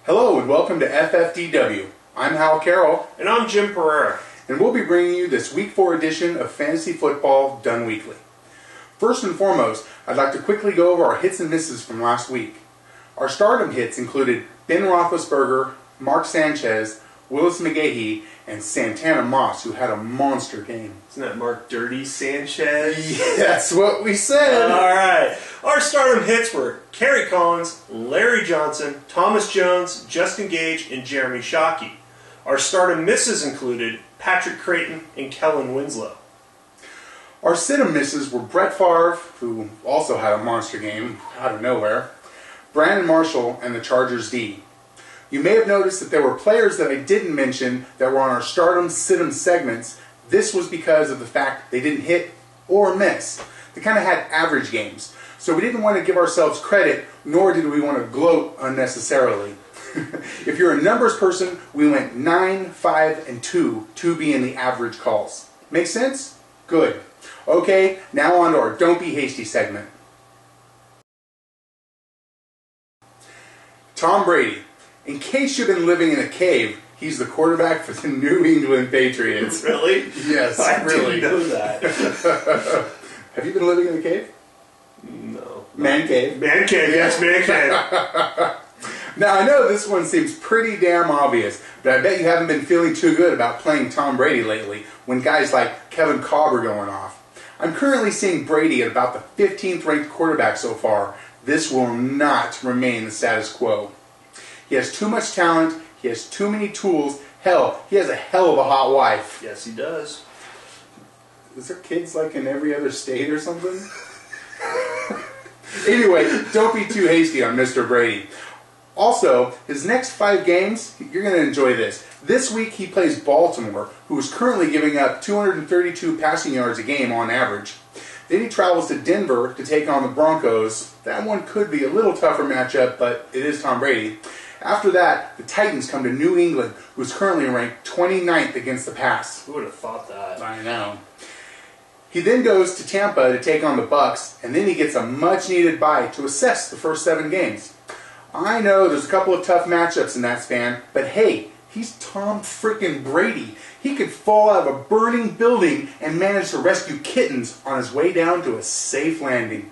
Hello and welcome to FFDW. I'm Hal Carroll. And I'm Jim Pereira. And we'll be bringing you this Week 4 edition of Fantasy Football Done Weekly. First and foremost, I'd like to quickly go over our hits and misses from last week. Our stardom hits included Ben Roethlisberger, Mark Sanchez, Willis McGahee, and Santana Moss, who had a monster game. Isn't that Mark Dirty Sanchez? Yeah, that's what we said. Alright. Our stardom hits were Kerry Collins, Larry Johnson, Thomas Jones, Justin Gage, and Jeremy Shockey. Our stardom misses included Patrick Creighton and Kellen Winslow. Our sit-em misses were Brett Favre, who also had a monster game out of nowhere, Brandon Marshall, and the Chargers D. You may have noticed that there were players that I didn't mention that were on our stardom sit-em segments. This was because of the fact they didn't hit or miss. They kind of had average games. So we didn't want to give ourselves credit, nor did we want to gloat unnecessarily. If you're a numbers person, we went 9, 5, and 2, 2 being the average calls. Make sense? Good. Okay, now on to our Don't Be Hasty segment. Tom Brady. In case you've been living in a cave, he's the quarterback for the New England Patriots. Really? Yes, I really. didn't know that. Have you been living in a cave? No. Man cave. Man cave, yes, man cave. Now, I know this one seems pretty damn obvious, but I bet you haven't been feeling too good about playing Tom Brady lately when guys like Kevin Kolb are going off. I'm currently seeing Brady at about the 15th ranked quarterback so far. This will not remain the status quo. He has too much talent, he has too many tools, hell, he has a hell of a hot wife. Yes, he does. Is there kids like in every other state or something? Anyway, don't be too hasty on Mr. Brady. Also, his next 5 games, you're going to enjoy this. This week he plays Baltimore, who is currently giving up 232 passing yards a game on average. Then he travels to Denver to take on the Broncos. That one could be a little tougher matchup, but it is Tom Brady. After that, the Titans come to New England, who is currently ranked 29th against the pass. Who would have thought that? I know. He then goes to Tampa to take on the Bucs, and then he gets a much-needed bye to assess the first 7 games. I know there's a couple of tough matchups in that span, but hey, he's Tom frickin' Brady. He could fall out of a burning building and manage to rescue kittens on his way down to a safe landing.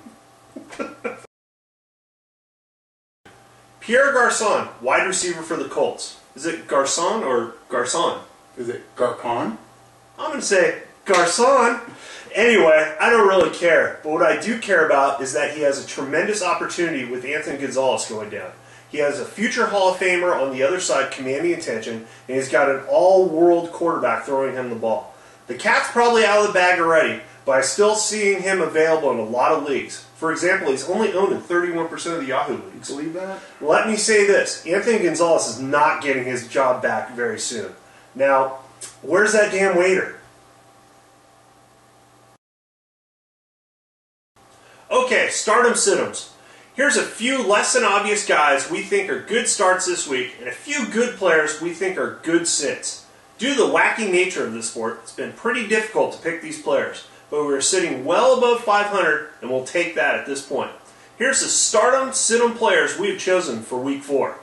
Pierre Garçon, wide receiver for the Colts. Is it Garçon or Garçon? Is it Garcon? I'm going to say Garçon. Anyway, I don't really care, but what I do care about is that he has a tremendous opportunity with Anthony Gonzalez going down. He has a future Hall of Famer on the other side commanding attention, and he's got an all-world quarterback throwing him the ball. The cat's probably out of the bag already, but I'm still seeing him available in a lot of leagues. For example, he's only owned in 31% of the Yahoo leagues. Believe that? Let me say this. Anthony Gonzalez is not getting his job back very soon. Now, where's that damn waiter? Okay, stardom sit-ems. Here's a few less than obvious guys we think are good starts this week, and a few good players we think are good sits. Due to the wacky nature of this sport, it's been pretty difficult to pick these players, but we're sitting well above 500, and we'll take that at this point. Here's the stardom sit-em players we have chosen for Week 4.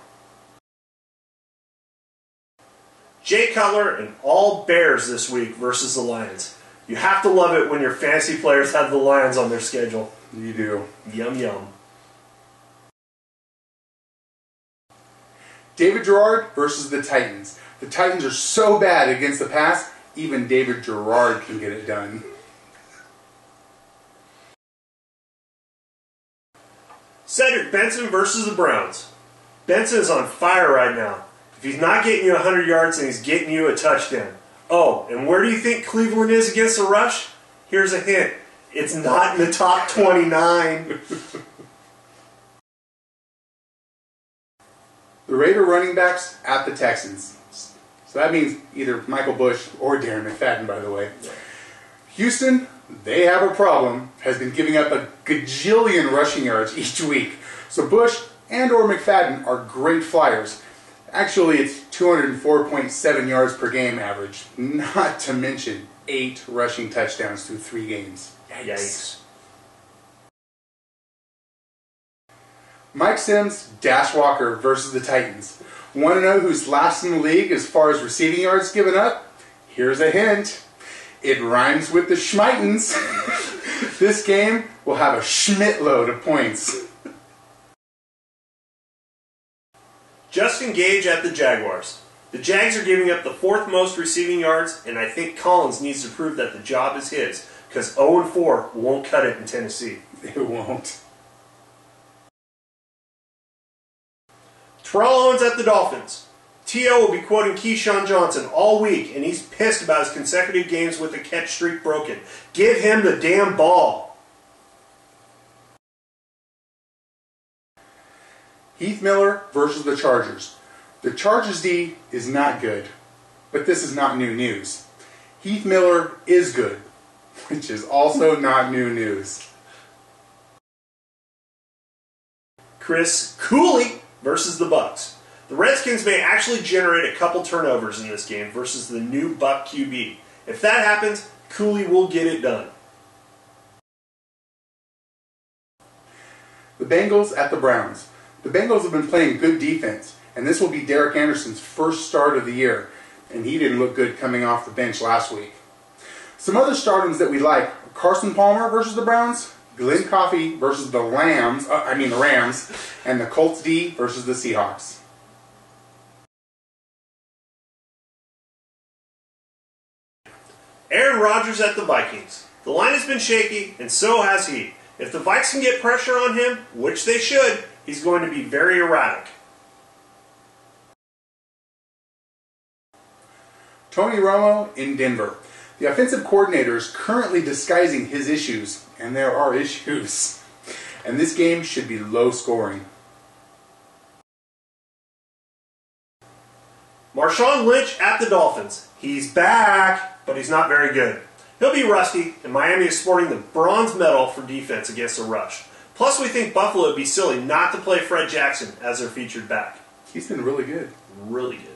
Jay Cutler and all Bears this week versus the Lions. You have to love it when your fantasy players have the Lions on their schedule. You do. Yum yum. David Gerard versus the Titans. The Titans are so bad against the pass, even David Gerard can get it done. Cedric Benson versus the Browns. Benson is on fire right now. If he's not getting you 100 yards, then he's getting you a touchdown. Oh, and where do you think Cleveland is against the rush? Here's a hint. It's not in the top 29. The Raider running backs at the Texans. So that means either Michael Bush or Darren McFadden, by the way. Houston, they have a problem, has been giving up a gajillion rushing yards each week. So Bush, and or McFadden are great flyers. Actually, it's 204.7 yards per game average, not to mention 8 rushing touchdowns through 3 games. Yikes. Mike Sims, Dash Walker versus the Titans. Want to know who's last in the league as far as receiving yards given up? Here's a hint. It rhymes with the Schmeitens. This game will have a Schmidt-load of points. Justin Gage at the Jaguars. The Jags are giving up the 4th most receiving yards, and I think Collins needs to prove that the job is his, because 0-4 won't cut it in Tennessee. It won't. Terrell Owens at the Dolphins. T.O. will be quoting Keyshawn Johnson all week, and he's pissed about his consecutive games with the catch streak broken. Give him the damn ball. Heath Miller versus the Chargers. The Chargers D is not good, but this is not new news. Heath Miller is good, which is also not new news. Chris Cooley versus the Bucs. The Redskins may actually generate a couple turnovers in this game versus the new Buck QB. If that happens, Cooley will get it done. The Bengals at the Browns. The Bengals have been playing good defense, and this will be Derek Anderson's first start of the year, and he didn't look good coming off the bench last week. Some other startings that we like: Carson Palmer versus the Browns, Glenn Coffey versus the Rams, and the Colts D versus the Seahawks. Aaron Rodgers at the Vikings. The line has been shaky, and so has he. If the Vikes can get pressure on him, which they should, he's going to be very erratic. Tony Romo in Denver. The offensive coordinator is currently disguising his issues, and there are issues. And this game should be low scoring. Marshawn Lynch at the Dolphins. He's back, but he's not very good. He'll be rusty, and Miami is sporting the bronze medal for defense against the rush. Plus, we think Buffalo would be silly not to play Fred Jackson as their featured back. He's been really good. Really good.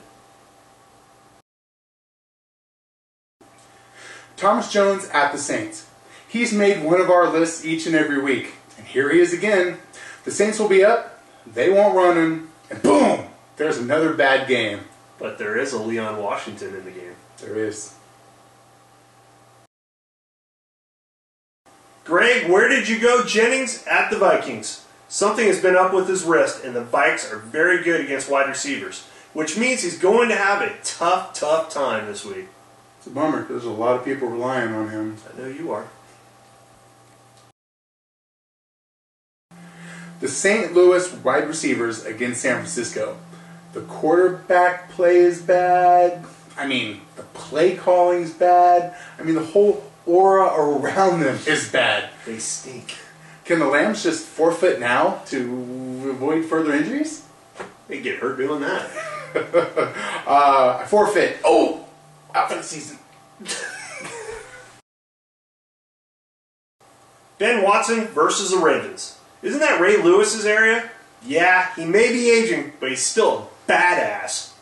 Thomas Jones at the Saints. He's made one of our lists each and every week. And here he is again. The Saints will be up, they won't run him, and boom! There's another bad game. But there is a Leon Washington in the game. There is. Greg, where did you go? Jennings at the Vikings. Something has been up with his wrist, and the Vikes are very good against wide receivers, which means he's going to have a tough time this week. It's a bummer because there's a lot of people relying on him. I know you are. The St. Louis wide receivers against San Francisco. The quarterback play is bad. The play calling's bad. The whole aura around them is bad. They stink. Can the Lambs just forfeit now to avoid further injuries? They get hurt doing that. I forfeit. Oh! Out for the season. Ben Watson versus the Ravens. Isn't that Ray Lewis's area? Yeah, he may be aging, but he's still a badass.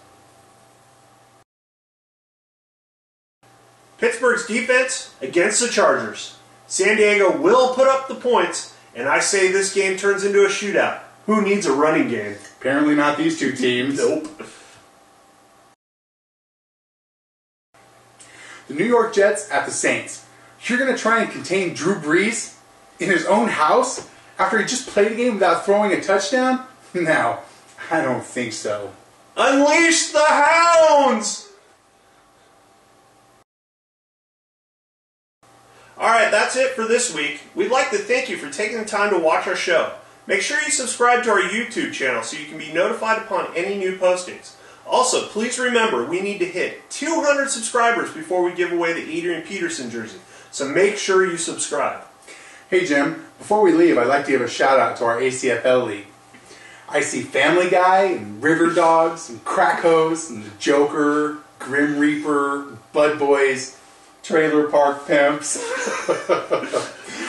Pittsburgh's defense against the Chargers. San Diego will put up the points, and I say this game turns into a shootout. Who needs a running game? Apparently not these two teams. Nope. The New York Jets at the Saints. You're going to try and contain Drew Brees in his own house after he just played a game without throwing a touchdown? No, I don't think so. Unleash the hounds! Alright, that's it for this week. We'd like to thank you for taking the time to watch our show. Make sure you subscribe to our YouTube channel so you can be notified upon any new postings. Also, please remember, we need to hit 200 subscribers before we give away the Adrian Peterson jersey. So make sure you subscribe. Hey Jim, before we leave, I'd like to give a shout out to our ACFL league. I see Family Guy and River Dogs and Crack Hose and the Joker, Grim Reaper, Bud Boys, Trailer Park Pimps.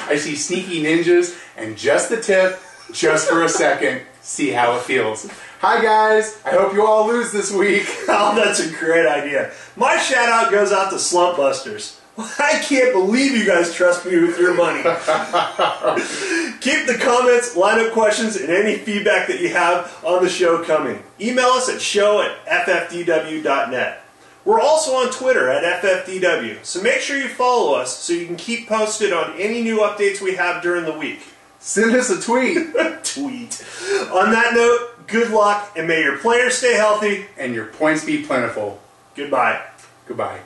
I see Sneaky Ninjas and Just the Tip, just for a second, see how it feels. Hi guys, I hope you all lose this week. Oh, that's a great idea. My shout out goes out to Slump Busters. I can't believe you guys trust me with your money. Keep the comments, lineup questions, and any feedback that you have on the show coming. Email us at show@ffdw.net. We're also on Twitter at FFDW, so make sure you follow us so you can keep posted on any new updates we have during the week. Send us a tweet. Tweet. On that note, good luck, and may your players stay healthy. And your points be plentiful. Goodbye. Goodbye.